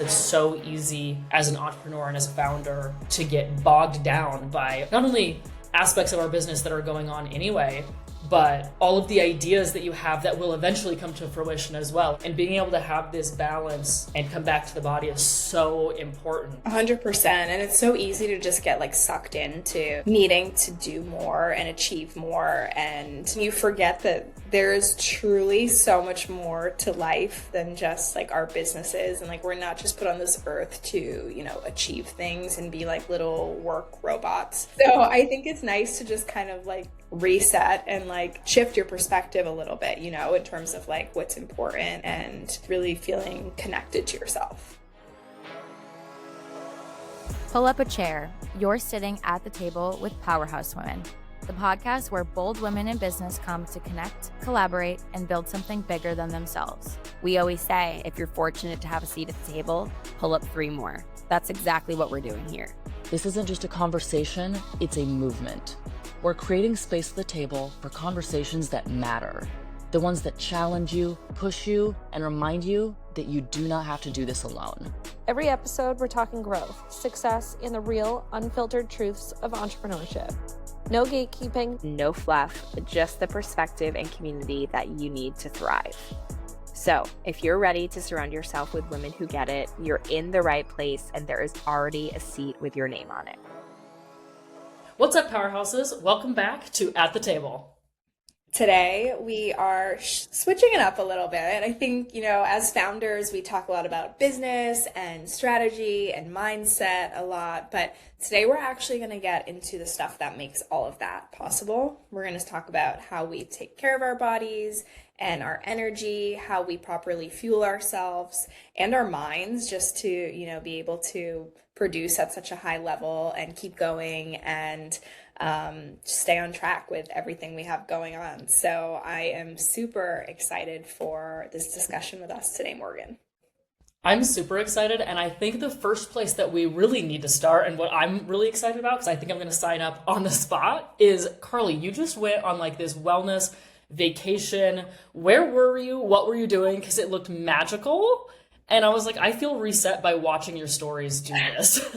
It's so easy as an entrepreneur and as a founder to get bogged down by not only aspects of our business that are going on anyway, but all of the ideas that you have that will eventually come to fruition as well. And being able to have this balance and come back to the body is so important. 100%. And it's so easy to just get like sucked into needing to do more and achieve more. And you forget that there is truly so much more to life than just like our businesses. And like, we're not just put on this earth to, you know, achieve things and be like little work robots. So I think it's nice to just kind of like reset and like shift your perspective a little bit, you know, in terms of like what's important and really feeling connected to yourself. Pull up a chair. You're sitting at the table with Powerhouse Women, the podcast where bold women in business come to connect, collaborate, and build something bigger than themselves. We always say, if you're fortunate to have a seat at the table, pull up 3 more. That's exactly what we're doing here. This isn't just a conversation, it's a movement. We're creating space at the table for conversations that matter. The ones that challenge you, push you, and remind you that you do not have to do this alone. Every episode, we're talking growth, success, and the real, unfiltered truths of entrepreneurship. No gatekeeping, No fluff, just the perspective and community that you need to thrive. So, if you're ready to surround yourself with women who get it, you're in the right place, and there is already a seat with your name on it. What's up, Powerhouses? Welcome back to At the Table. Today, we are switching it up a little bit. I think, you know, as founders, we talk a lot about business and strategy and mindset a lot. But today, we're actually going to get into the stuff that makes all of that possible. We're going to talk about how we take care of our bodies and our energy, how we properly fuel ourselves and our minds just to, you know, be able to produce at such a high level and keep going and stay on track with everything we have going on. So I am super excited for this discussion with us today, Morgan. I'm super excited, and I think the first place that we really need to start, and what I'm really excited about, because I think I'm going to sign up on the spot, is Carley, you just went on like this wellness vacation. Where were you? What were you doing? Because it looked magical. And I was like, I feel reset by watching your stories do this.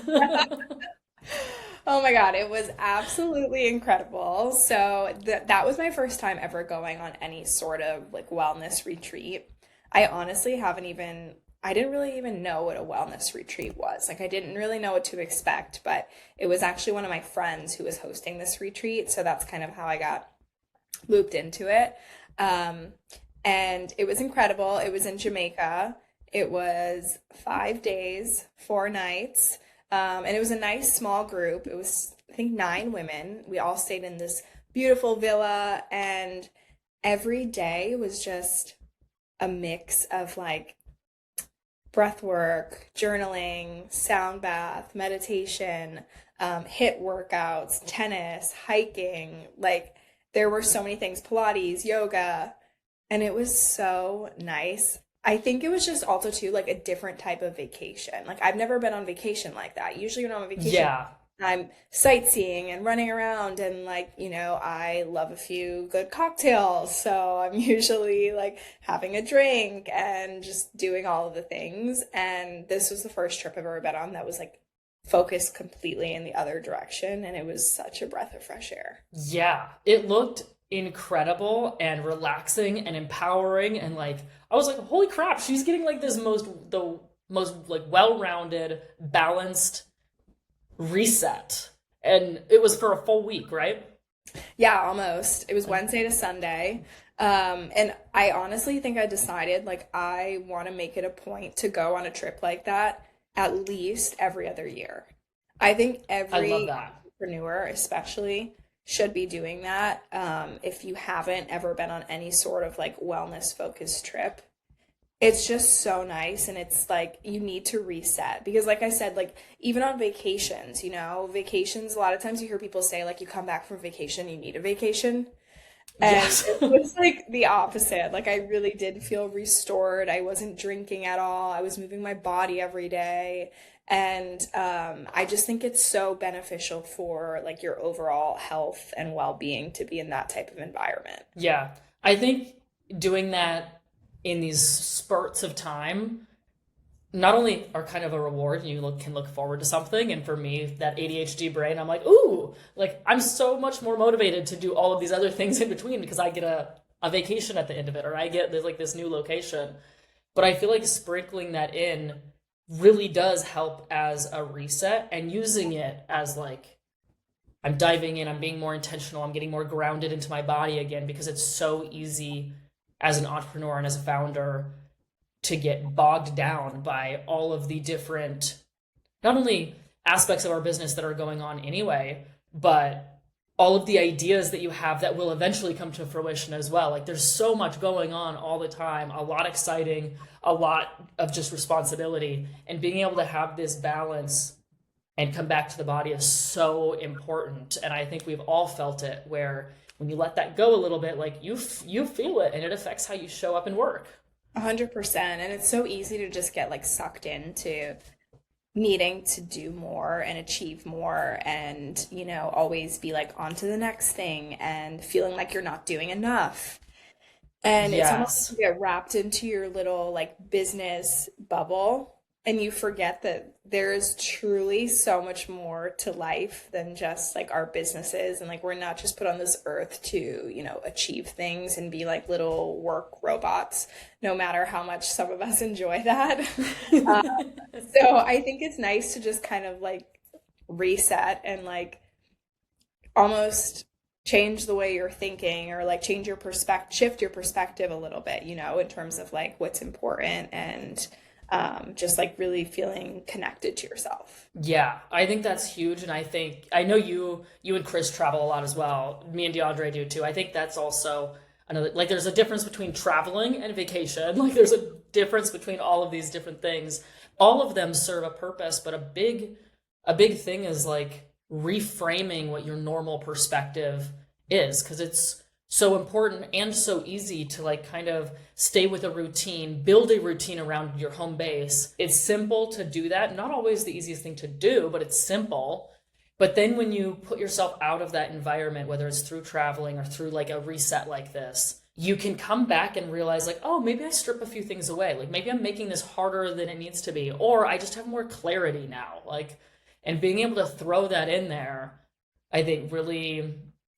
Oh my God, it was absolutely incredible. So that was my first time ever going on any sort of like wellness retreat. I honestly I didn't really even know what a wellness retreat was. Like, I didn't really know what to expect, but it was actually one of my friends who was hosting this retreat. So that's kind of how I got looped into it. And it was incredible. It was in Jamaica. It was 5 days, 4 nights. And it was a nice small group. It was, I think, 9 women. We all stayed in this beautiful villa, and every day was just a mix of like breath work, journaling, sound bath, meditation, HIIT workouts, tennis, hiking. Like, there were so many things, Pilates, yoga, and it was so nice. I think it was just also too like a different type of vacation. Like, I've never been on vacation like that. Usually when I'm on vacation, I'm sightseeing and running around, and like, you know, I love a few good cocktails. So I'm usually like having a drink and just doing all of the things. And this was the first trip I've ever been on that was like focused completely in the other direction. And it was such a breath of fresh air. Yeah, it looked incredible and relaxing and empowering, and like I was like, holy crap, she's getting like the most like well-rounded, balanced reset. And it was for a full week, right? Yeah, almost. It was Wednesday to Sunday. And I honestly think I decided like I want to make it a point to go on a trip like that at least every other year. I think every entrepreneur especially should be doing that. If you haven't ever been on any sort of like wellness focused trip, it's just so nice. And it's like, you need to reset because like I said, like even on vacations, you know, vacations, a lot of times you hear people say like, you come back from vacation, you need a vacation. And yes. It was like the opposite. Like, I really did feel restored. I wasn't drinking at all. I was moving my body every day. And I just think it's so beneficial for like your overall health and well-being to be in that type of environment. Yeah. I think doing that in these spurts of time not only are kind of a reward and you can look forward to something. And for me, that ADHD brain, I'm like, ooh, like I'm so much more motivated to do all of these other things in between because I get a vacation at the end of it, or there's like this new location. But I feel like sprinkling that in really does help as a reset, and using it as like, I'm diving in, I'm being more intentional, I'm getting more grounded into my body again, because it's so easy as an entrepreneur and as a founder to get bogged down by all of the different, not only aspects of our business that are going on anyway, but all of the ideas that you have that will eventually come to fruition as well. Like there's so much going on all the time, a lot exciting, a lot of just responsibility, and being able to have this balance and come back to the body is so important. And I think we've all felt it, where when you let that go a little bit, like you feel it, and it affects how you show up and work. 100%. And it's so easy to just get like sucked into needing to do more and achieve more, and always be like on to the next thing, and feeling like you're not doing enough. And it's almost like you get wrapped into your little like business bubble, and you forget that there is truly so much more to life than just like our businesses. And like, we're not just put on this earth to, achieve things and be like little work robots, no matter how much some of us enjoy that. So I think it's nice to just kind of like reset and like almost change the way you're thinking, or like change your shift your perspective a little bit, in terms of like what's important, and just like really feeling connected to yourself. Yeah, I think that's huge. And I know you and Chris travel a lot as well. Me and DeAndre do too. I think that's also another, like there's a difference between traveling and vacation. Like there's a difference between all of these different things. All of them serve a purpose, but a big thing is like reframing what your normal perspective is, because it's so important and so easy to like kind of stay with a routine, build a routine around your home base. It's simple to do that. Not always the easiest thing to do, but it's simple. But then when you put yourself out of that environment, whether it's through traveling or through like a reset like this, you can come back and realize like, oh, maybe I strip a few things away. Like maybe I'm making this harder than it needs to be, or I just have more clarity now. Like, and being able to throw that in there, I think really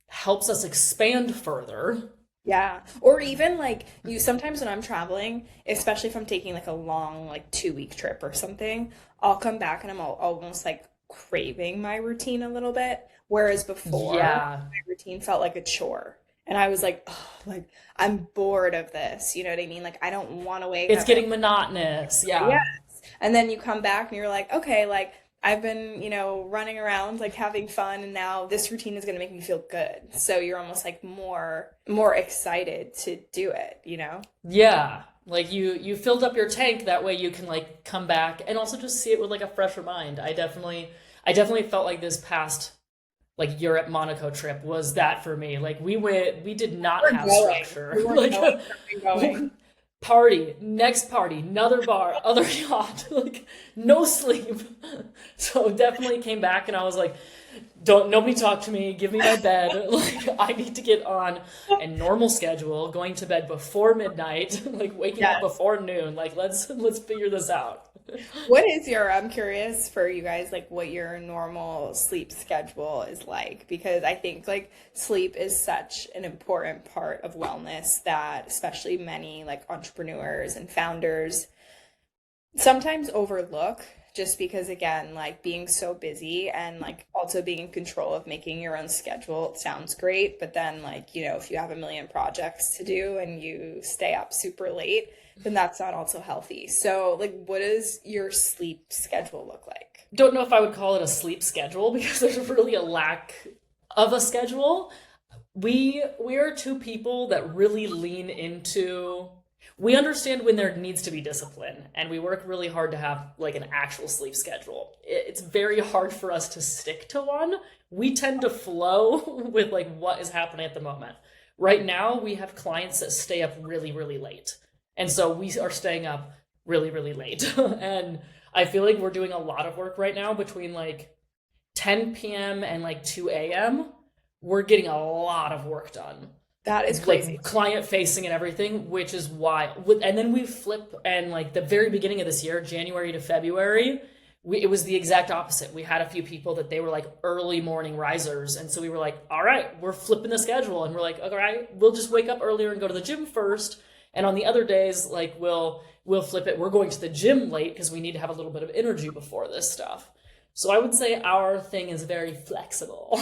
helps us expand further. Yeah. Or even like sometimes when I'm traveling, especially if I'm taking like a long, like 2-week trip or something, I'll come back and I'm almost like craving my routine a little bit. Whereas before, my routine felt like a chore. And I was like, oh, like I'm bored of this. You know what I mean? Like I don't want to wake up. It's getting monotonous. Yeah. Yes. And then you come back and you're like, okay, like I've been, running around, like having fun, and now this routine is going to make me feel good. So you're almost like more excited to do it, Yeah. Like you filled up your tank. That way you can like come back and also just see it with like a fresher mind. I definitely felt like this past like Europe Monaco trip was that for me. Like we did not have structure. We weren't going. Party, next party, another bar, other yacht, like no sleep. So definitely came back and I was like, nobody talk to me, give me my bed. Like I need to get on a normal schedule, going to bed before midnight, like waking up before noon. Like let's figure this out. What is I'm curious for you guys, like what your normal sleep schedule is like, because I think like sleep is such an important part of wellness that especially many like entrepreneurs and founders sometimes overlook, just because again, like being so busy and like also being in control of making your own schedule, it sounds great. But then like, if you have a million projects to do and you stay up super late, then that's not also healthy. So like, what does your sleep schedule look like? Don't know if I would call it a sleep schedule, because there's really a lack of a schedule. We are two people that really lean into, we understand when there needs to be discipline, and we work really hard to have like an actual sleep schedule. It's very hard for us to stick to one. We tend to flow with like what is happening at the moment. Right now, we have clients that stay up really, really late. And so we are staying up really, really late. And I feel like we're doing a lot of work right now between like 10 p.m. and like 2 a.m. We're getting a lot of work done. That is crazy. Like client facing and everything, which is why. And then we flip, and like the very beginning of this year, January to February, it was the exact opposite. We had a few people that they were like early morning risers. And so we were like, all right, we're flipping the schedule. And we're like, all right, we'll just wake up earlier and go to the gym first. And on the other days, like we'll flip it. We're going to the gym late because we need to have a little bit of energy before this stuff. So I would say our thing is very flexible.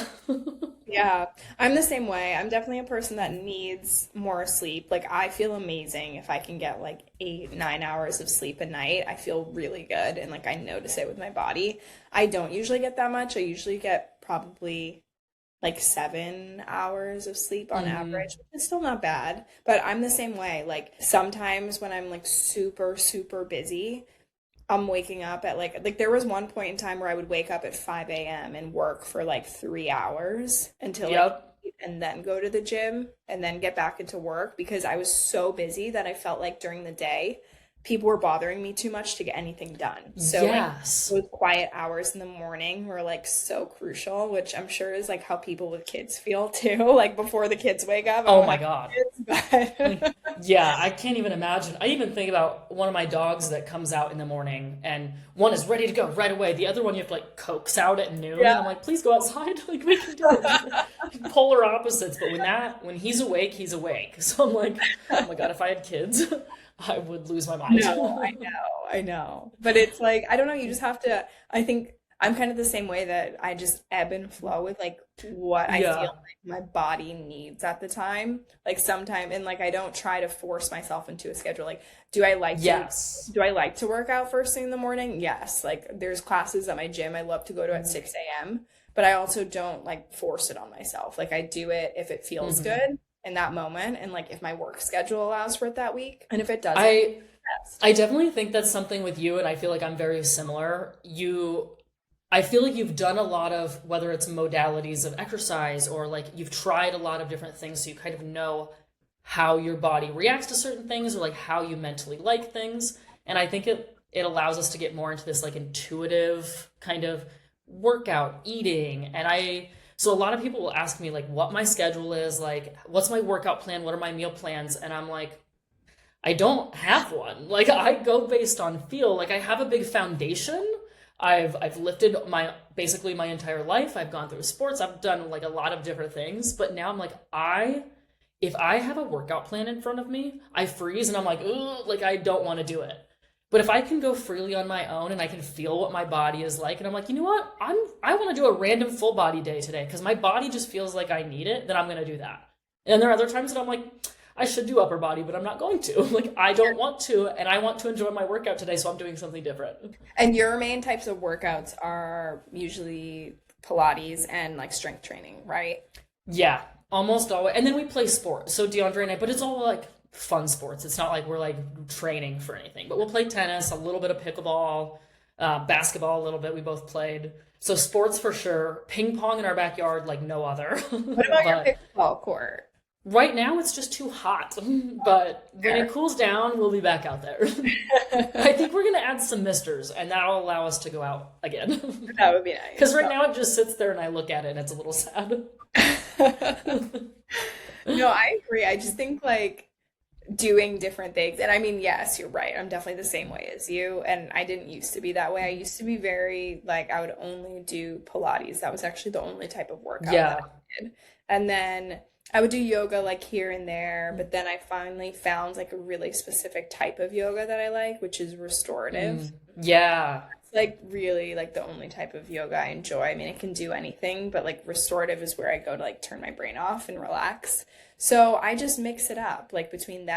Yeah, I'm the same way. I'm definitely a person that needs more sleep. Like, I feel amazing if I can get like 8-9 hours of sleep a night. I feel really good, and like I notice it with my body. I don't usually get that much. I usually get probably like 7 hours of sleep on average, which is still not bad. But I'm the same way. Like, sometimes when I'm like super, super busy, I'm waking up at like there was one point in time where I would wake up at 5 a.m. and work for like 3 hours until and then go to the gym and then get back into work, because I was so busy that I felt like during the day people were bothering me too much to get anything done. So yes. Like, those quiet hours in the morning were like so crucial, which I'm sure is like how people with kids feel too, like before the kids wake up. Oh my God. Kids, but... Yeah, I can't even imagine. I even think about one of my dogs that comes out in the morning, and one is ready to go right away. The other one you have to like coax out at noon. Yeah. And I'm like, please go outside. Like, we can do it. Polar opposites. But when he's awake, he's awake. So I'm like, oh my God, if I had kids, I would lose my mind. No, I know. But it's like, I don't know, you just have to, I think I'm kind of the same way, that I just ebb and flow with like what I feel like my body needs at the time. Like sometime, and like I don't try to force myself into a schedule. Like, do I like to work out first thing in the morning? Yes. Like, there's classes at my gym I love to go to at 6 a.m. But I also don't like force it on myself. Like, I do it if it feels good in that moment, and like if my work schedule allows for it that week, and if it doesn't, I definitely think that's something with you, and I feel like I'm very similar. I feel like you've done a lot of, whether it's modalities of exercise or like you've tried a lot of different things, so you kind of know how your body reacts to certain things, or like how you mentally like things. And I think it allows us to get more into this like intuitive kind of workout, eating. And so a lot of people will ask me like what my schedule is, like what's my workout plan, what are my meal plans, and I'm like, I don't have one. Like, I go based on feel. Like, I have a big foundation. I've lifted basically my entire life. I've gone through sports. I've done like a lot of different things, but now I'm like, if I have a workout plan in front of me, I freeze and I'm like, ooh, like I don't want to do it. But if I can go freely on my own and I can feel what my body is like, and I'm like, you know what? I want to do a random full body day today because my body just feels like I need it, then I'm going to do that. And there are other times that I'm like, I should do upper body, but I'm not going to. Like, I don't want to, and I want to enjoy my workout today, so I'm doing something different. And your main types of workouts are usually Pilates and like strength training, right? Yeah, almost always. And then we play sports. So DeAndre and I, but it's all like fun sports. It's not like we're like training for anything, but we'll play tennis, a little bit of pickleball, basketball a little bit. We both played. So sports for sure. Ping pong in our backyard like no other. What about your pickleball court? Right now it's just too hot, but when it cools down, we'll be back out there. I think we're going to add some misters, and that'll allow us to go out again. That would be nice. Because right now it just sits there and I look at it and it's a little sad. No, I agree. I just think like doing different things. And I mean, yes, you're right. I'm definitely the same way as you. And I didn't used to be that way. I used to be very like, I would only do Pilates. That was actually the only type of workout that I did. And then I would do yoga like here and there, but then I finally found like a really specific type of yoga that I like, which is restorative. Yeah. It's like really like the only type of yoga I enjoy. I mean, it can do anything, but like restorative is where I go to like turn my brain off and relax. So I just mix it up like between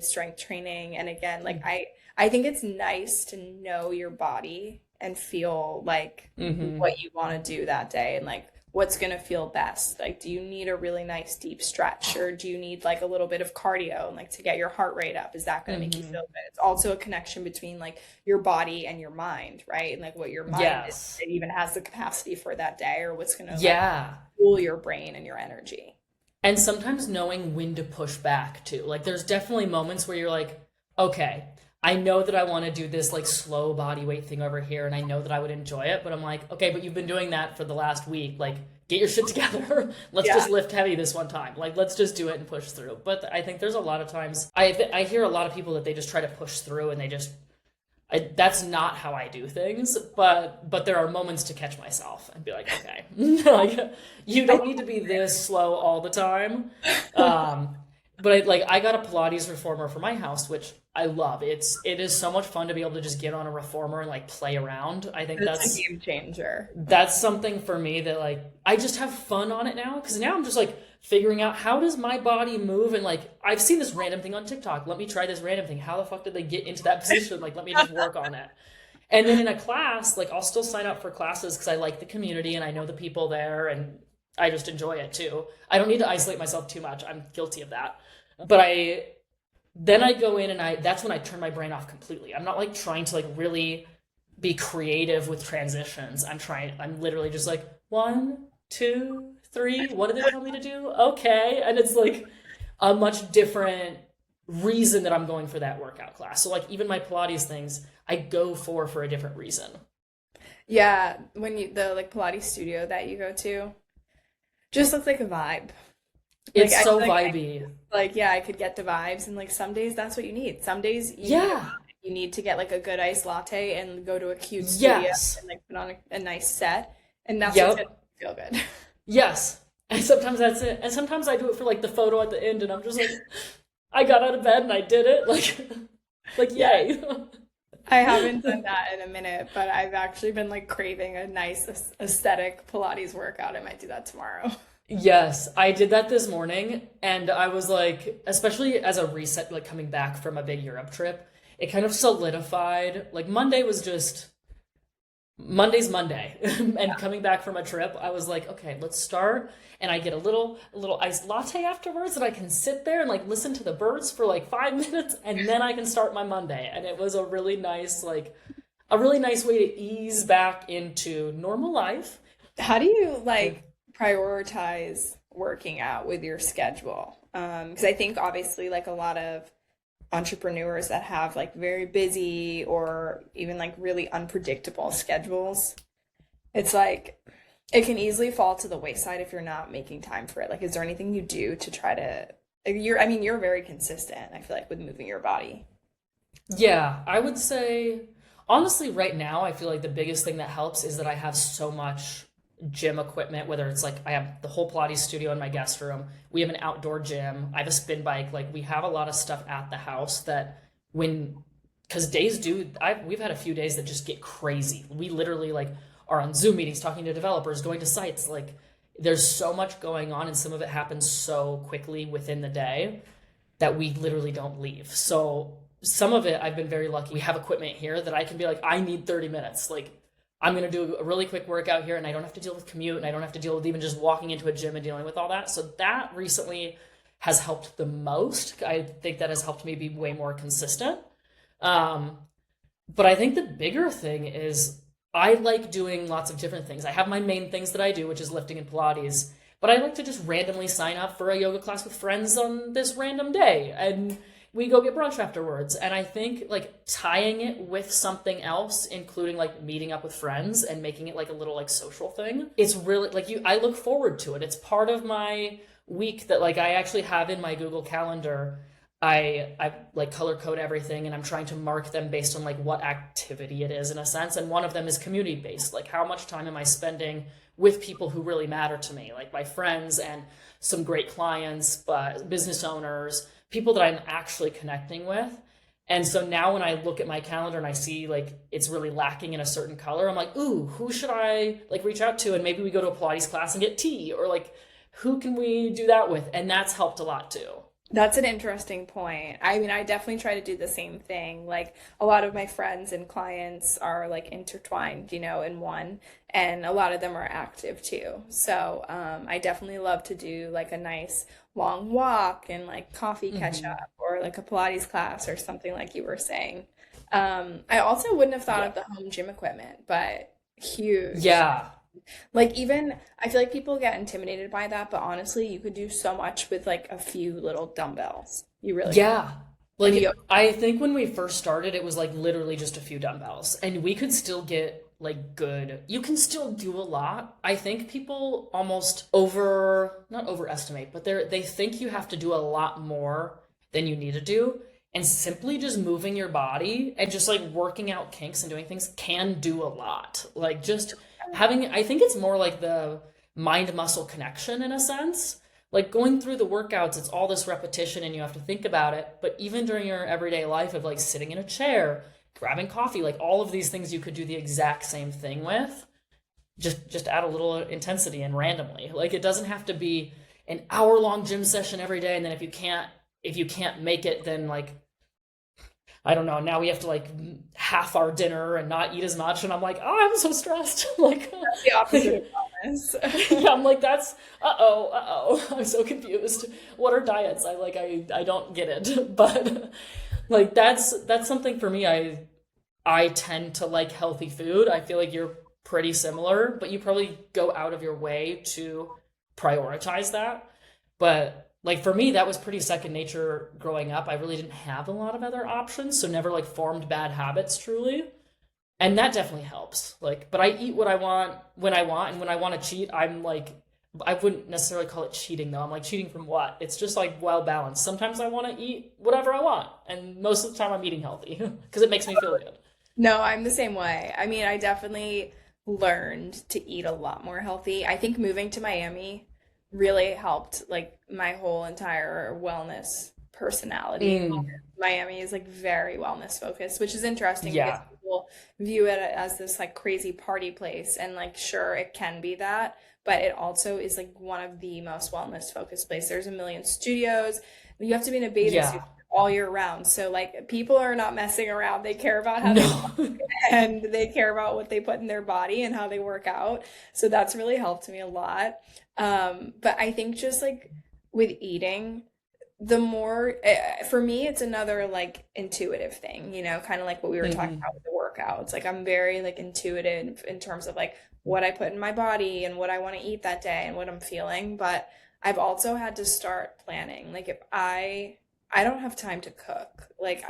strength training. And again, like I think it's nice to know your body and feel like what you want to do that day and like what's going to feel best. Like, do you need a really nice deep stretch, or do you need like a little bit of cardio and like to get your heart rate up? Is that going to make you feel good? It's also a connection between like your body and your mind, right? And like what your mind is, it even has the capacity for that day, or what's going to like, cool your brain and your energy. And sometimes knowing when to push back too. Like, there's definitely moments where you're like, okay, I know that I want to do this like slow body weight thing over here, and I know that I would enjoy it, but I'm like, okay, but you've been doing that for the last week. Like, get your shit together. Let's just lift heavy this one time. Like, let's just do it and push through. But I think there's a lot of times, I hear a lot of people that they just try to push through and that's not how I do things, but there are moments to catch myself and be like, okay, like, you don't need to be this slow all the time. But I got a Pilates reformer for my house, which I love. It is so much fun to be able to just get on a reformer and like play around. I think that's a game changer. That's something for me that like I just have fun on it now, because now I'm just like figuring out, how does my body move, and like I've seen this random thing on TikTok. Let me try this random thing. How the fuck did they get into that position? Like, let me just work on it. And then in a class, like I'll still sign up for classes because I like the community and I know the people there and I just enjoy it too. I don't need to isolate myself too much. I'm guilty of that. But then I go in and that's when I turn my brain off completely. I'm not like trying to like really be creative with transitions. I'm literally just like 1, 2, 3. What did they tell me to do? Okay. And it's like a much different reason that I'm going for that workout class. So like even my Pilates things, I go for a different reason. Yeah. When the like Pilates studio that you go to just looks like a vibe. It's like, so like vibey. I could get the vibes, and like some days that's what you need. Some days you need to get like a good iced latte and go to a cute studio and like put on a nice set, and that's what's gonna feel good. Yes. And sometimes that's it. And sometimes I do it for like the photo at the end and I'm just like, I got out of bed and I did it. Like yay. I haven't done that in a minute, but I've actually been like craving a nice aesthetic Pilates workout. I might do that tomorrow. Yes, I did that this morning, and I was like, especially as a reset, like coming back from a big Europe trip, it kind of solidified. Like Monday's Monday, and coming back from a trip, I was like, okay, let's start, and I get a little iced latte afterwards, and I can sit there and like listen to the birds for like 5 minutes, and then I can start my Monday, and it was a really nice way to ease back into normal life. How do you like prioritize working out with your schedule? Because I think obviously like a lot of entrepreneurs that have like very busy or even like really unpredictable schedules, it's like it can easily fall to the wayside if you're not making time for it. Like, is there anything you do to try to you're very consistent, I feel like, with moving your body? Yeah, I would say honestly right now I feel like the biggest thing that helps is that I have so much gym equipment, whether it's like I have the whole Pilates studio in my guest room, we have an outdoor gym, I have a spin bike, like we have a lot of stuff at the house that because we've had a few days that just get crazy. We literally like are on Zoom meetings, talking to developers, going to sites, like there's so much going on and some of it happens so quickly within the day that we literally don't leave. So some of it I've been very lucky. We have equipment here that I can be like, I need 30 minutes. Like I'm going to do a really quick workout here and I don't have to deal with commute and I don't have to deal with even just walking into a gym and dealing with all that. So that recently has helped the most. I think that has helped me be way more consistent. But I think the bigger thing is I like doing lots of different things. I have my main things that I do, which is lifting and Pilates, but I like to just randomly sign up for a yoga class with friends on this random day. And we go get brunch afterwards. And I think like tying it with something else, including like meeting up with friends and making it like a little like social thing, it's really like I look forward to it. It's part of my week that like I actually have in my Google Calendar. I like color code everything and I'm trying to mark them based on like what activity it is in a sense. And one of them is community based. Like how much time am I spending with people who really matter to me, like my friends and some great clients, but business owners, people that I'm actually connecting with. And so now when I look at my calendar and I see like it's really lacking in a certain color, I'm like, ooh, who should I like reach out to? And maybe we go to a Pilates class and get tea, or like, who can we do that with? And that's helped a lot too. That's an interesting point. I mean, I definitely try to do the same thing. Like a lot of my friends and clients are like intertwined, you know, in one, and a lot of them are active too. So I definitely love to do like a nice long walk and like coffee catch up or like a Pilates class or something like you were saying. I also wouldn't have thought of the home gym equipment, but huge. Yeah. Like even I feel like people get intimidated by that, but honestly you could do so much with like a few little dumbbells. You really can. Like I think when we first started it was like literally just a few dumbbells and we could still get like good. You can still do a lot. I think people almost not overestimate, but they think you have to do a lot more than you need to do. And simply just moving your body and just like working out kinks and doing things can do a lot. Like just I think it's more like the mind muscle connection in a sense. Like going through the workouts, it's all this repetition and you have to think about it. But even during your everyday life of like sitting in a chair, grabbing coffee, like all of these things you could do the exact same thing with. Just add a little intensity and randomly. Like it doesn't have to be an hour-long gym session every day. And then if you can't make it, then like, I don't know, now we have to like half our dinner and not eat as much. And I'm like, oh, I'm so stressed. Like That's the opposite of wellness. yeah, I'm like, that's, I'm so confused. What are diets? I don't get it. But like, that's something for me. I tend to like healthy food. I feel like you're pretty similar, but you probably go out of your way to prioritize that. But like for me, that was pretty second nature growing up. I really didn't have a lot of other options, so never like formed bad habits truly. And that definitely helps. Like, but I eat what I want, and when I want to cheat, I'm like, I wouldn't necessarily call it cheating though. I'm like, cheating from what? It's just like well balanced. Sometimes I want to eat whatever I want, and most of the time I'm eating healthy because it makes me feel good. No, I'm the same way. I mean, I definitely learned to eat a lot more healthy. I think moving to Miami really helped like my whole entire wellness personality. Miami is like very wellness focused, which is interesting because people view it as this like crazy party place, and like sure it can be that, but it also is like one of the most wellness focused places. There's a million studios. You have to be in a bathing suit all year round. So like people are not messing around. They care about how they look, and they care about what they put in their body and how they work out. So that's really helped me a lot. But I think just like with eating, the more for me, it's another like intuitive thing, you know, kind of like what we were talking about with the workouts. Like I'm very like intuitive in terms of like what I put in my body and what I want to eat that day and what I'm feeling. But I've also had to start planning. Like if I don't have time to cook. Like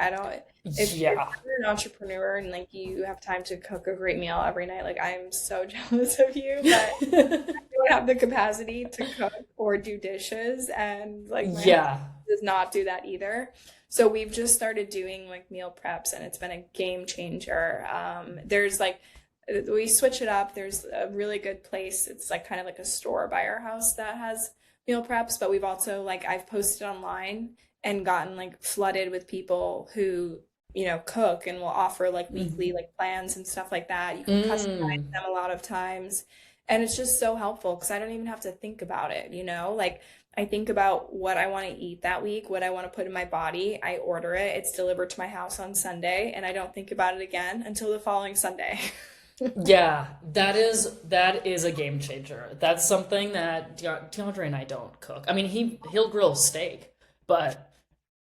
if you're an entrepreneur and like you have time to cook a great meal every night, like I'm so jealous of you, but I don't have the capacity to cook or do dishes, and like my husband does not do that either. So we've just started doing like meal preps, and it's been a game changer. There's like, we switch it up. There's a really good place. It's like kind of like a store by our house that has meal preps, but we've also like, I've posted online and gotten like flooded with people who, you know, cook and will offer like weekly like plans and stuff like that. You can customize them a lot of times. And it's just so helpful because I don't even have to think about it, you know? Like I think about what I want to eat that week, what I want to put in my body. I order it. It's delivered to my house on Sunday, and I don't think about it again until the following Sunday. Yeah, that is a game changer. That's something that DeAndre and I don't cook. I mean, he'll grill steak, but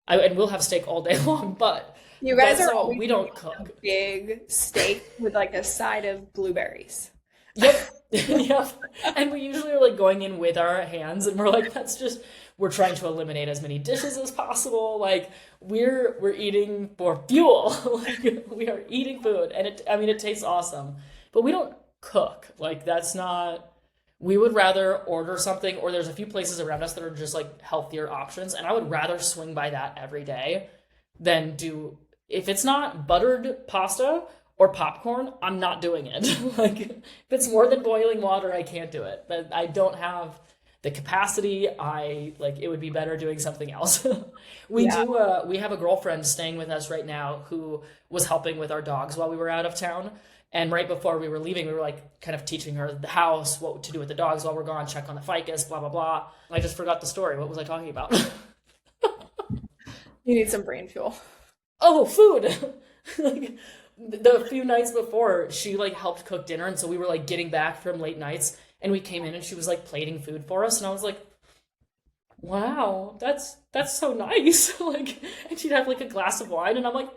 and we'll have steak all day long, but you guys are all, we don't cook. A big steak with like a side of blueberries. Yep. Yep. And we usually are like going in with our hands, and we're like, we're trying to eliminate as many dishes as possible. Like we're eating for fuel. Like we are eating food, and it tastes awesome, but we don't cook. Like that's not, we would rather order something, or there's a few places around us that are just like healthier options, and I would rather swing by that every day than if it's not buttered pasta or popcorn, I'm not doing it. Like if it's more than boiling water, I can't do it. But I don't have the capacity. It would be better doing something else. We have a girlfriend staying with us right now who was helping with our dogs while we were out of town. And right before we were leaving, we were like kind of teaching her the house, what to do with the dogs while we're gone, check on the ficus, blah, blah, blah. I just forgot the story. What was I talking about? You need some brain fuel. Oh, food. Like, the few nights before, she like helped cook dinner, and so we were like getting back from late nights, and we came in and she was like plating food for us, and I was like, wow, that's so nice. Like, and she'd have like a glass of wine, and I'm like,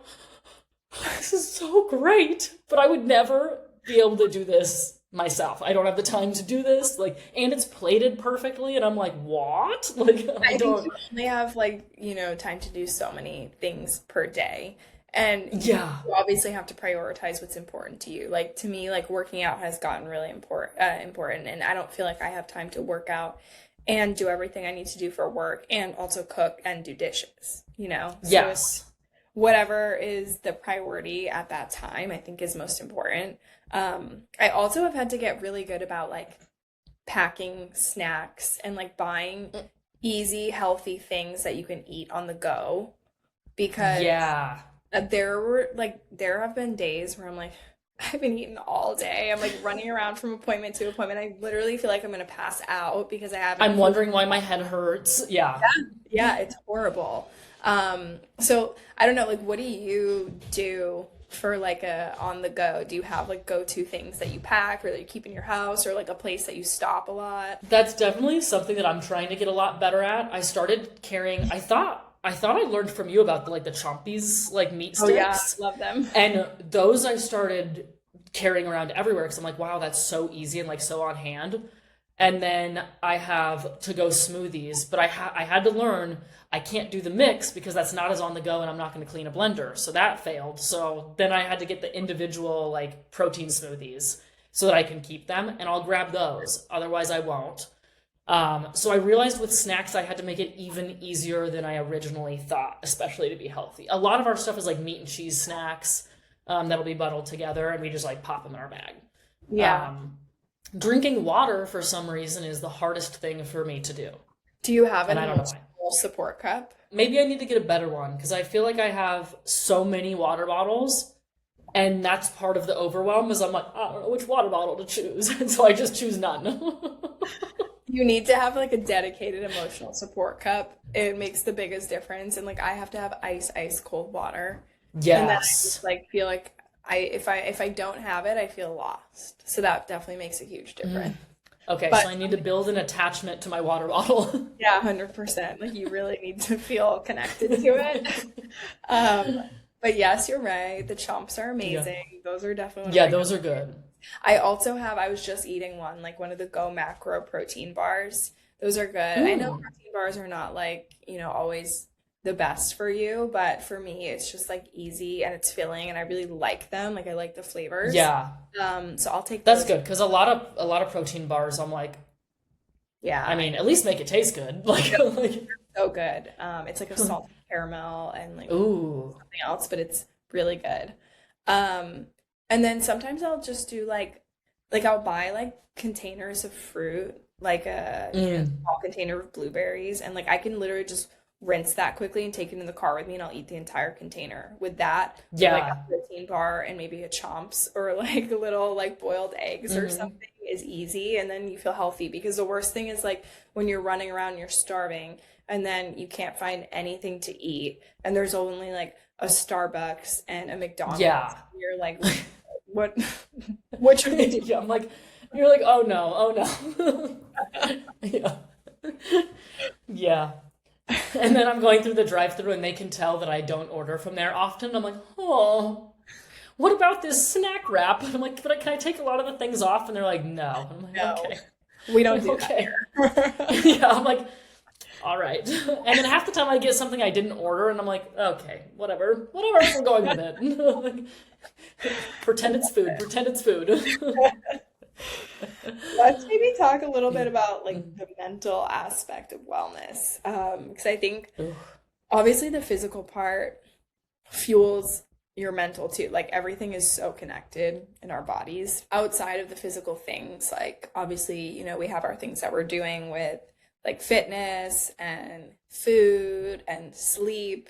this is so great, but I would never be able to do this myself. I don't have the time to do this, like, and it's plated perfectly, and I'm like, what? Like, I don't. Think you only have like, you know, time to do so many things per day. And Yeah. you obviously have to prioritize what's important to you. Like to me, like working out has gotten really important, and I don't feel like I have time to work out and do everything I need to do for work and also cook and do dishes, you know? So Yes. whatever is the priority at that time, I think is most important. I also have had to get really good about like packing snacks and like buying easy, healthy things that you can eat on the go, because Yeah. there have been days where I'm like, I've been eating all day. I'm like running around from appointment to appointment. I literally feel like I'm gonna pass out because I haven't. I'm wondering why my head hurts. Yeah. Yeah, it's horrible. So I don't know, like, what do you do for like a on the go? Do you have like go-to things that you pack or that you keep in your house, or like a place that you stop a lot? That's definitely something that I'm trying to get a lot better at. I started carrying, I thought I learned from you about the Chompies like meat sticks. Oh yeah, love them. And those I started carrying around everywhere because I'm like, wow, that's so easy and like so on hand. And then I have to-go smoothies, but I had to learn I can't do the mix because that's not as on the go and I'm not going to clean a blender. So that failed. So then I had to get the individual like protein smoothies so that I can keep them, and I'll grab those. Otherwise I won't. So I realized with snacks I had to make it even easier than I originally thought, especially to be healthy. A lot of our stuff is like meat and cheese snacks that'll be bundled together and we just like pop them in our bag. Yeah. Drinking water for some reason is the hardest thing for me to do. Do you have And an I don't know why. emotional support cup? Maybe I need to get a better one because I feel like I have so many water bottles, and that's part of the overwhelm is I'm like, I don't know which water bottle to choose. And so I just choose none. You need to have like a dedicated emotional support cup. It makes the biggest difference. And like I have to have ice cold water. And then I Yes. just like feel like if I don't have it, I feel lost. So that definitely makes a huge difference. Okay, But- so I need to build an attachment to my water bottle. Yeah, 100%. Like you really need to feel connected to it. But yes, you're right. The chomps are amazing. Those are definitely Yeah, those are good. I was just eating one of the Go Macro protein bars. Those are good. I know protein bars are not like, always the best for you, but for me, it's just like easy and it's filling and I really like them. Like I like the flavors. Yeah, So I'll take that's those. good because a lot of protein bars, I'm like, Yeah. I mean, at least make it taste good. Like So good. It's like a salted caramel and like ooh, something else, but it's really good. And then sometimes I'll just do like I'll buy like containers of fruit, like a small container of blueberries, and like I can literally just rinse that quickly and take it in the car with me, and I'll eat the entire container with that. Yeah. Like a protein bar and maybe a chomps or like a little like boiled eggs or something is easy, and then you feel healthy, because the worst thing is like when you're running around, you're starving, and then you can't find anything to eat, and there's only like a Starbucks and a McDonald's. Yeah. And you're like, what should we do? Yeah, I'm like, you're like, oh no. Yeah. Yeah. And then I'm going through the drive-thru and they can tell that I don't order from there often. I'm like, oh, what about this snack wrap? And I'm like, but can I take a lot of the things off? And they're like, no. And I'm like, No. okay. We don't do Okay. that here. Yeah, I'm like, all right. And then half the time I get something I didn't order and I'm like, okay, whatever, we're going with it. Pretend it's food. Let's maybe talk a little bit about like the mental aspect of wellness. Because I think obviously the physical part fuels your mental too. Like everything is so connected in our bodies. Outside of the physical things, like obviously, we have our things that we're doing with like fitness and food and sleep.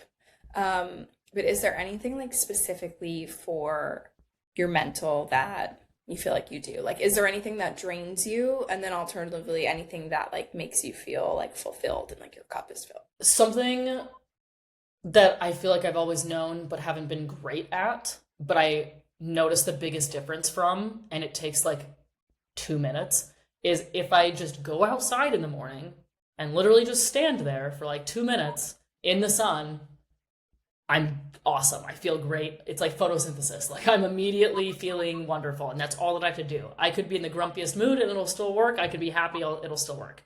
But is there anything like specifically for your mental that you feel like you do? Like, is there anything that drains you? And then alternatively, anything that like makes you feel like fulfilled and like your cup is filled? Something that I feel like I've always known but haven't been great at, but I notice the biggest difference from, and it takes like 2 minutes, is if I just go outside in the morning and literally just stand there for like 2 minutes in the sun, I'm awesome. I feel great. It's like photosynthesis. Like I'm immediately feeling wonderful, and that's all that I have to do. I could be in the grumpiest mood and it'll still work. I could be happy, it'll still work.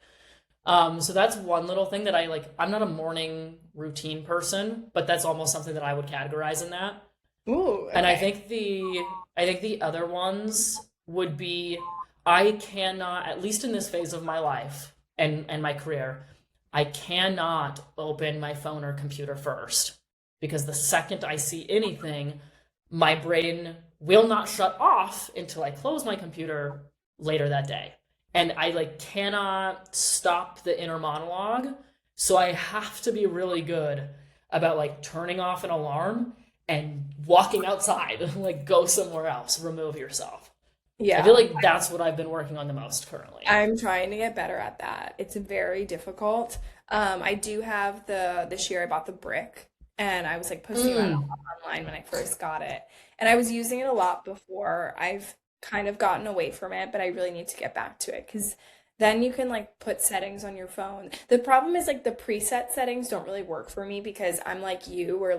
So that's one little thing that I'm not a morning routine person, but that's almost something that I would categorize in that. Ooh, And okay. I think the other ones would be, I cannot, at least in this phase of my life and my career, I cannot open my phone or computer first, because the second I see anything, my brain will not shut off until I close my computer later that day. And I cannot stop the inner monologue. So I have to be really good about turning off an alarm and walking outside, go somewhere else, remove yourself. I Yeah. feel like that's what I've been working on the most currently. I'm trying to get better at that. It's very difficult. I do have this year I bought the brick, and I was posting that online when I first got it. And I was using it a lot before. I've kind of gotten away from it, but I really need to get back to it, because then you can put settings on your phone. The problem is the preset settings don't really work for me, because I'm like you, where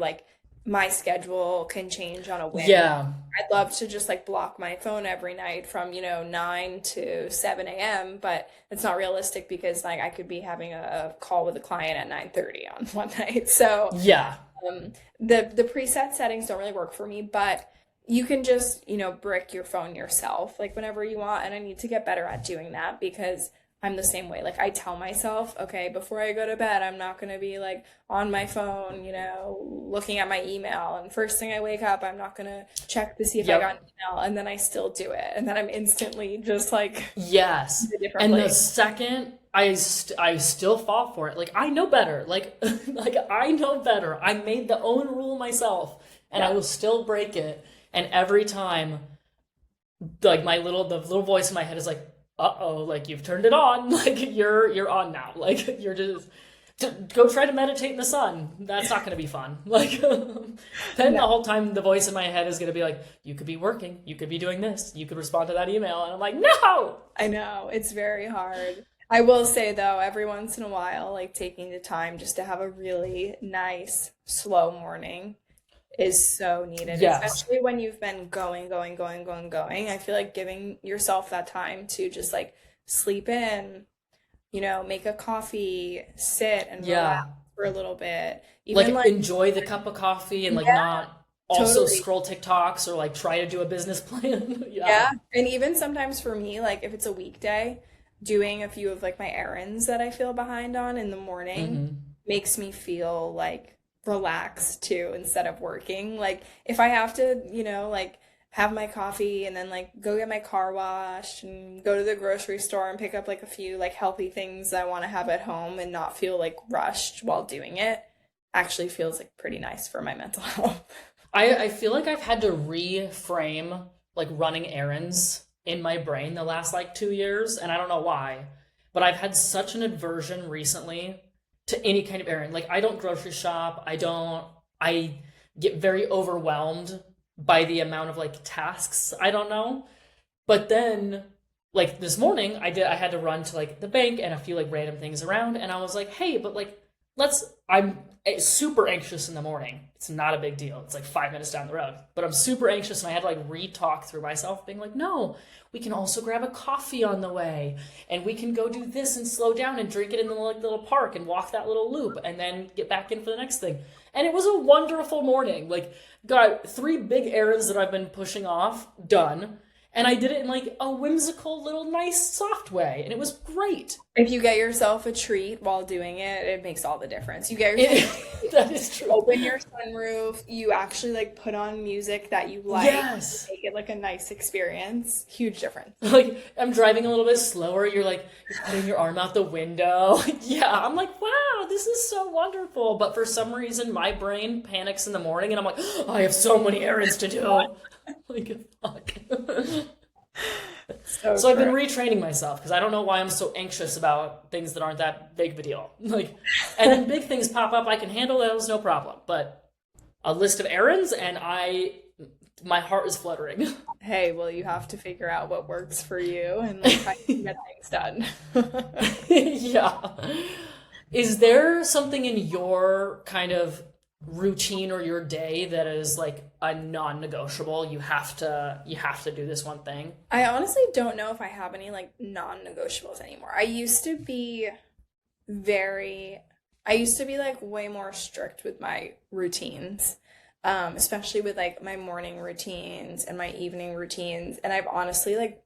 my schedule can change on a whim. Yeah. I'd love to just block my phone every night from 9 to 7 a.m., but it's not realistic, because I could be having a call with a client at 9:30 on one night. So Yeah. the preset settings don't really work for me, but you can just brick your phone yourself whenever you want. And I need to get better at doing that, because I'm the same way. I tell myself, okay, before I go to bed, I'm not going to be on my phone, looking at my email. And first thing I wake up, I'm not going to check to see if I got an email. And then I still do it. And then I'm instantly just Yes. in a different And the place. second I still fall for it. I know better. I know better. I made the own rule myself, and I will still break it. And every time, the little voice in my head is uh-oh, you've turned it on, you're on now, you're just go try to meditate in the sun. That's not going to be fun. Then the whole time the voice in my head is going to be you could be working, you could be doing this, you could respond to that email, and I'm no. I know, it's very hard. I will say though, every once in a while, taking the time just to have a really nice slow morning is so needed, Yes. especially when you've been going. I feel giving yourself that time to just sleep in, make a coffee, sit and relax for a little bit. Even enjoy the cup of coffee and not also totally. scroll TikToks or try to do a business plan. Yeah. And even sometimes for me, if it's a weekday, doing a few of my errands that I feel behind on in the morning makes me feel relax too, instead of working. If I have to have my coffee and then go get my car washed and go to the grocery store and pick up a few healthy things I want to have at home and not feel rushed while doing it, actually feels pretty nice for my mental health. I feel like I've had to reframe running errands in my brain the last 2 years, and I don't know why, but I've had such an aversion recently to any kind of errand. I don't grocery shop. I get very overwhelmed by the amount of tasks. I don't know. But then this morning I had to run to the bank and a few random things around, and I was hey, but I'm super anxious in the morning. It's not a big deal. It's 5 minutes down the road, but I'm super anxious, and I had to re-talk through myself being no, we can also grab a coffee on the way, and we can go do this and slow down and drink it in the little park and walk that little loop and then get back in for the next thing. And it was a wonderful morning. Got 3 big errands that I've been pushing off done, and I did it in a whimsical little nice soft way, and it was great. If you get yourself a treat while doing it, it makes all the difference. You get yourself That is true. open your sunroof, you actually put on music that you like, Yes. make it a nice experience. Huge difference. I'm driving a little bit slower, you're putting your arm out the window. Yeah, I'm wow, this is so wonderful. But for some reason, my brain panics in the morning, and I'm I have so many errands to do. Fuck. So I've been retraining myself, because I don't know why I'm so anxious about things that aren't that big of a deal. And then big things pop up, I can handle those, no problem. But a list of errands, and my heart is fluttering. Hey, well, you have to figure out what works for you and how you can get things done. Yeah. Is there something in your kind of routine or your day that is a non-negotiable? You have to do this one thing. I honestly don't know if I have any non-negotiables anymore. I used to be I used to be like way more strict with my routines, especially with like my morning routines and my evening routines. And I've honestly like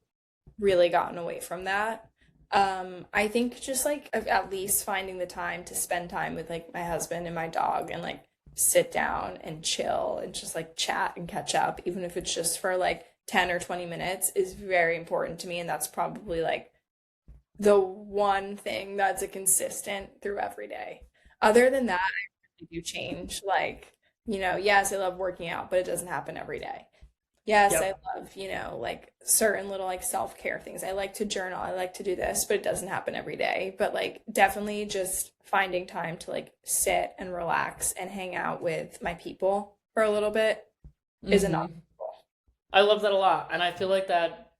really gotten away from that. I think just like at least finding the time to spend time with like my husband and my dog and like sit down and chill and just like chat and catch up, even if it's just for like 10 or 20 minutes, is very important to me. And that's probably like the one thing that's a consistent through every day. Other than that, I really do change. Like, yes, I love working out, but it doesn't happen every day. Yes, Yep. I love, like certain little like self-care things. I like to journal. I like to do this, but it doesn't happen every day. But like definitely just finding time to like sit and relax and hang out with my people for a little bit is a Mhm. non-negotiable. I love that a lot. And I feel like that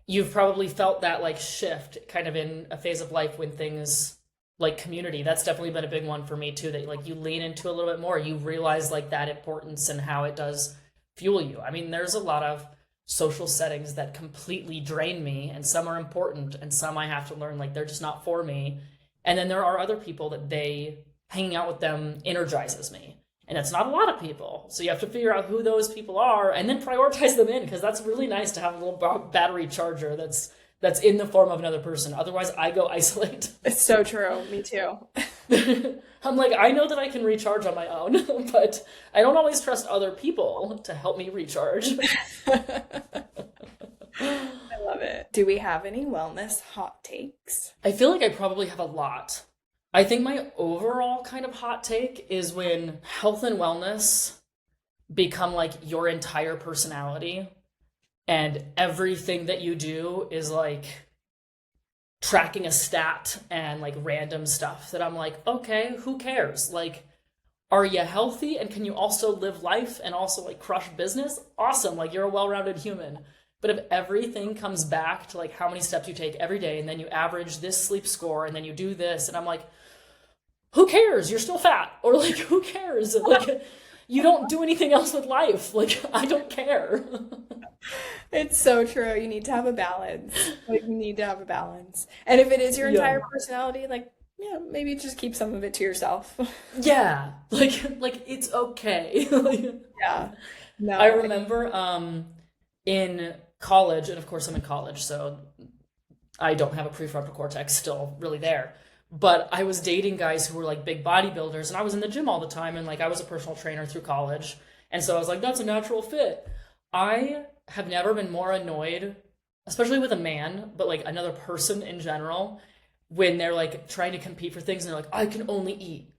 you've probably felt that like shift kind of in a phase of life when things like community, that's definitely been a big one for me too, that like you lean into a little bit more. You realize like that importance and how it does fuel you. I mean, there's a lot of social settings that completely drain me, and some are important, and some I have to learn like they're just not for me. And then there are other people that hanging out with them energizes me. And it's not a lot of people. So you have to figure out who those people are and then prioritize them in, because that's really nice to have a little battery charger that's in the form of another person. Otherwise, I go isolate. It's so true. Me too. I'm like, I know that I can recharge on my own, but I don't always trust other people to help me recharge. I love it. Do we have any wellness hot takes? I feel like I probably have a lot. I think my overall kind of hot take is when health and wellness become like your entire personality, and everything that you do is like tracking a stat and like random stuff that I'm like, okay, who cares? Like, are you healthy and can you also live life and also like crush business? Awesome, like you're a well-rounded human. But if everything comes back to like how many steps you take every day, and then you average this sleep score, and then you do this, and I'm like, who cares? You're still fat. Or like, who cares? Like, you don't do anything else with life. Like, I don't care. It's so true. You need to have a balance. Like, you need to have a balance. And if it is your entire personality, like, yeah, maybe just keep some of it to yourself. Yeah. Like it's okay. Like, Yeah. No. I remember in college, and of course I'm in college, so I don't have a prefrontal cortex still really there. But I was dating guys who were like big bodybuilders, and I was in the gym all the time, and like I was a personal trainer through college. And so I was like, that's a natural fit. I have never been more annoyed, especially with a man, but like another person in general, when they're like trying to compete for things and they're like, I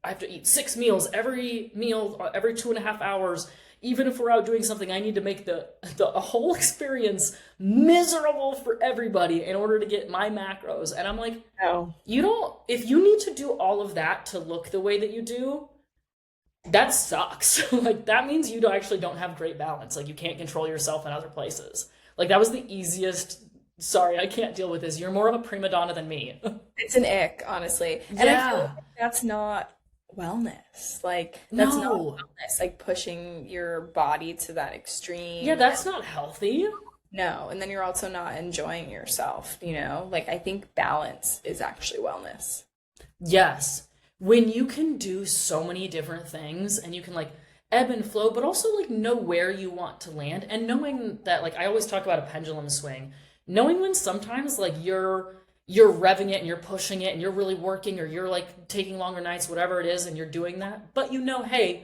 have to eat 6 meals, every meal every 2.5 hours. Even if we're out doing something, I need to make the whole experience miserable for everybody in order to get my macros. And I'm like, No. if you need to do all of that to look the way that you do, that sucks. Like, that means you actually don't have great balance. Like, you can't control yourself in other places. Like, that was the easiest, sorry, I can't deal with this. You're more of a prima donna than me. It's an ick, honestly. And I feel like that's not wellness. Like, that's not No. wellness. Like, pushing your body to that extreme. Yeah, that's not healthy. No. And then you're also not enjoying yourself, Like, I think balance is actually wellness. Yes. When you can do so many different things and you can like ebb and flow, but also like know where you want to land, and knowing that, like, I always talk about a pendulum swing, knowing when sometimes like you're revving it and you're pushing it and you're really working, or you're like taking longer nights, whatever it is, and you're doing that, but hey,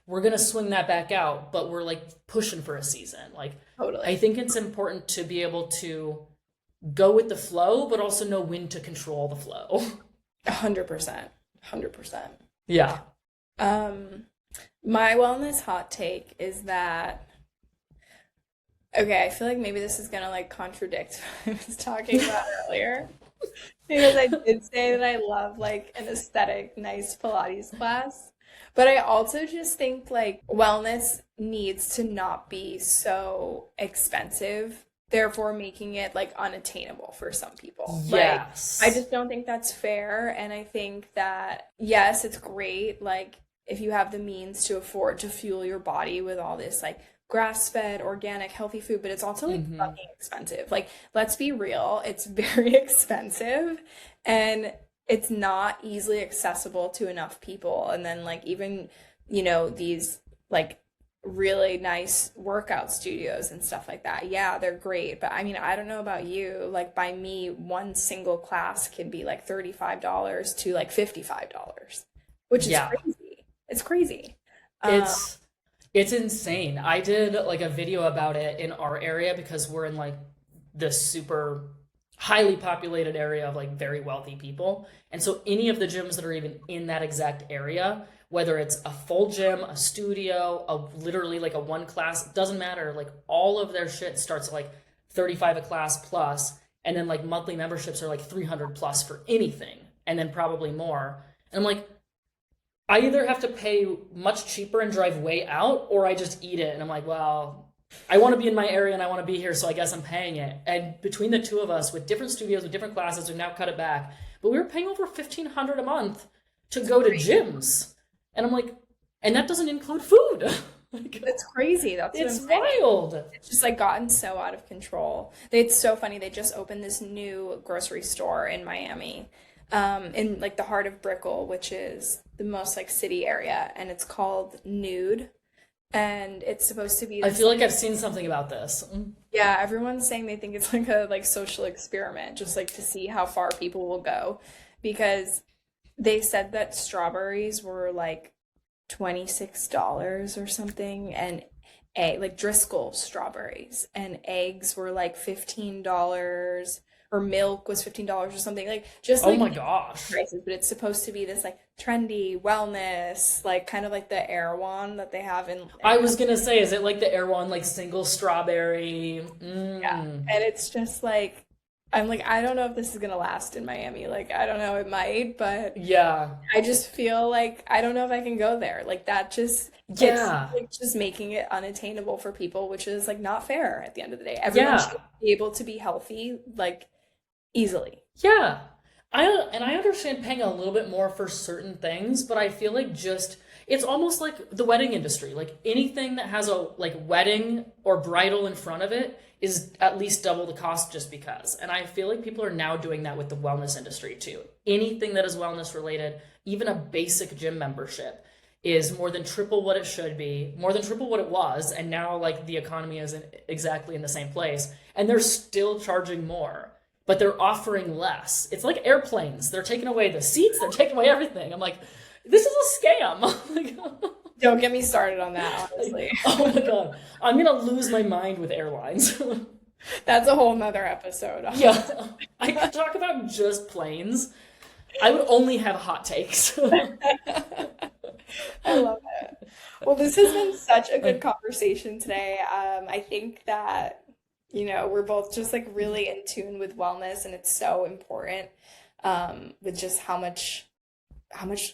we're going to swing that back out, but we're like pushing for a season. Like, Totally. I think it's important to be able to go with the flow, but also know when to control the flow. 100%. 100%. Yeah. My wellness hot take is that, okay, I feel like maybe this is gonna like contradict what I was talking about earlier, because I did say that I love like an aesthetic, nice Pilates class, but I also just think like wellness needs to not be so expensive, therefore making it like unattainable for some people. Yes. Like, I just don't think that's fair. And I think that, yes, it's great, like, if you have the means to afford to fuel your body with all this like grass-fed, organic, healthy food, but it's also like fucking expensive. Like, let's be real, it's very expensive. And it's not easily accessible to enough people. And then like even, you know, these like really nice workout studios and stuff like that. Yeah, they're great. But I mean, I don't know about you. Like by me, one single class can be like $35 to like $55, which is crazy. It's crazy. It's insane. I did like a video about it in our area because we're in like this super highly populated area of like very wealthy people. And so any of the gyms that are even in that exact area, whether it's a full gym, a studio, literally like a one class, doesn't matter. Like all of their shit starts at like 35 a class plus, and then like monthly memberships are like 300 plus for anything, and then probably more. And I'm like, I either have to pay much cheaper and drive way out, or I just eat it. And I'm like, well, I want to be in my area and I want to be here, so I guess I'm paying it. And between the two of us, with different studios, with different classes, we've now cut it back. But we were paying over $1,500 a month to go to gyms. And I'm like, and that doesn't include food. Like, it's crazy. It's wild. It's just like gotten so out of control. It's so funny. They just opened this new grocery store in Miami, in like the heart of Brickell, which is the most like city area, and it's called Nude. And it's supposed to be I feel like I've seen something about this. Yeah, everyone's saying they think it's like a like social experiment, just like to see how far people will go, because they said that strawberries were like $26 or something, and like Driscoll strawberries, and eggs were like $15, or milk was $15 or something, like just like, oh my gosh, prices. But it's supposed to be this like trendy wellness, like kind of like the Erewhon that they have in I was gonna say, is it like the Erewhon like single strawberry? Yeah, and it's just like, I'm like, I don't know if this is gonna last in Miami. Like, I don't know, it might, but yeah, I just feel like I don't know if I can go there. Like that just, it's like just making it unattainable for people, which is like not fair at the end of the day. Everyone should be able to be healthy, like easily. Yeah. I understand paying a little bit more for certain things, but I feel like just, it's almost like the wedding industry. Like anything that has a like wedding or bridal in front of it is at least double the cost just because. And I feel like people are now doing that with the wellness industry too. Anything that is wellness related, even a basic gym membership, is more than triple what it should be, more than triple what it was. And now like the economy isn't exactly in the same place, and they're still charging more, but they're offering less. It's like airplanes. They're taking away the seats. They're taking away everything. I'm like, this is a scam. Don't get me started on that, honestly. Oh my God. I'm going to lose my mind with airlines. That's a whole nother episode. Yeah. I could talk about just planes. I would only have hot takes. I love it. Well, this has been such a good conversation today. I think that, you know, we're both just like really in tune with wellness, and it's so important, with just how much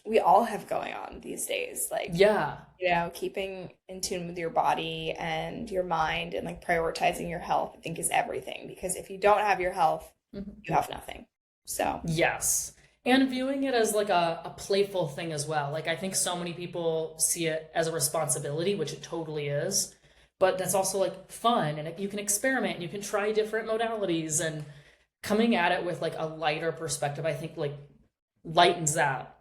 we all have going on these days. Like, yeah, you know, keeping in tune with your body and your mind, and like prioritizing your health, I think is everything, because if you don't have your health, you have nothing. So yes. And viewing it as like a playful thing as well. Like I think so many people see it as a responsibility, which it totally is. But that's also like fun, and you can experiment, and you can try different modalities, and coming at it with like a lighter perspective, I think like lightens that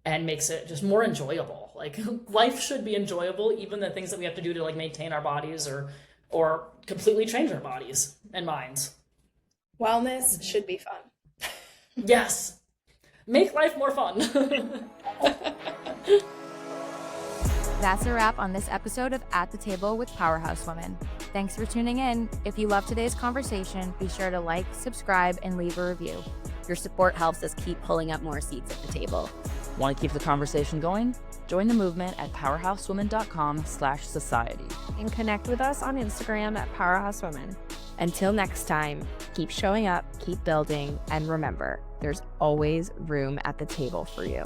and makes it just more enjoyable. Like life should be enjoyable, even the things that we have to do to like maintain our bodies or completely change our bodies and minds. Wellness should be fun. Yes. Make life more fun. That's a wrap on this episode of At the Table with Powerhouse Women. Thanks for tuning in. If you love today's conversation, be sure to like, subscribe, and leave a review. Your support helps us keep pulling up more seats at the table. Want to keep the conversation going? Join the movement at powerhousewomen.com/society. And connect with us on Instagram at Powerhouse Women. Until next time, keep showing up, keep building, and remember, there's always room at the table for you.